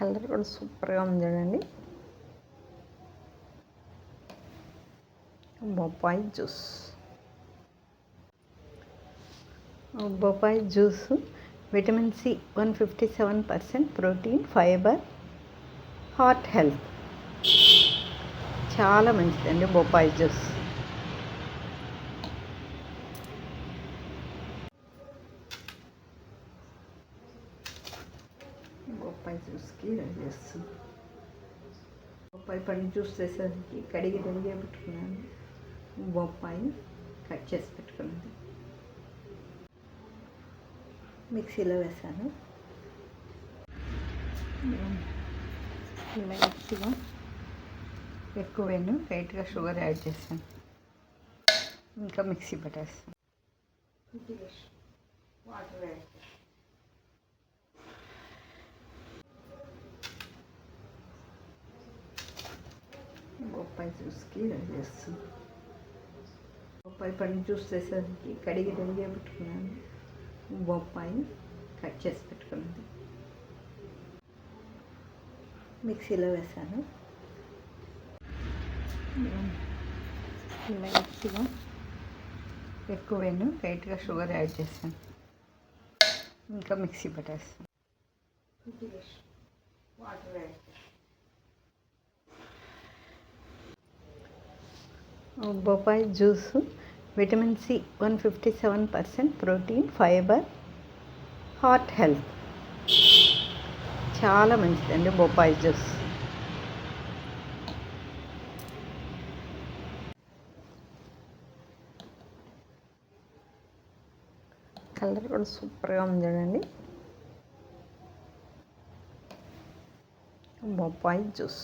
Colour కూడా సూపర్గా ఉంది చూడండి. బొప్పాయి జ్యూస్. బొప్పాయి juice vitamin C 157%, protein, fibre, heart health. చాలా మంచిదండి బొప్పాయి జ్యూస్. బొప్పాయి జ్యూస్కి రెడీ చేస్తుంది. బొప్పాయి పండు జ్యూస్ చేసేదానికి కడిగి రెడీగా పెట్టుకున్నాను. బొప్పాయి కట్ చేసి పెట్టుకున్నది మిక్సీలో వేసాను. లైట్గా ఎక్కువ వేను, లైట్గా షుగర్ యాడ్ చేస్తాను. ఇంకా మిక్సీ పట్టేస్తాను. వాటర్ యాడ్ చేస్తాను. బొప్పాయి జ్యూస్కి రెడీ చేస్తుంది. బొప్పాయి పండు జ్యూస్ చేసేదానికి కడిగి రెడీగా పెట్టుకున్నాను. బొప్పాయి కట్ చేసి పెట్టుకున్నది మిక్సీలో వేసాను. లైట్గా ఎక్కువ వేను, లైట్గా షుగర్ యాడ్ చేస్తాను. ఇంకా మిక్సీ పట్టేస్తాను. వాటర్ యాడ్ చేస్తాను. బొప్పాయి juice vitamin C 157%, protein, fibre, heart health. చాలా మంచిదండి బొప్పాయి జ్యూస్. కలర్ కూడా సూపర్గా ఉంది చూడండి. బొప్పాయి జ్యూస్.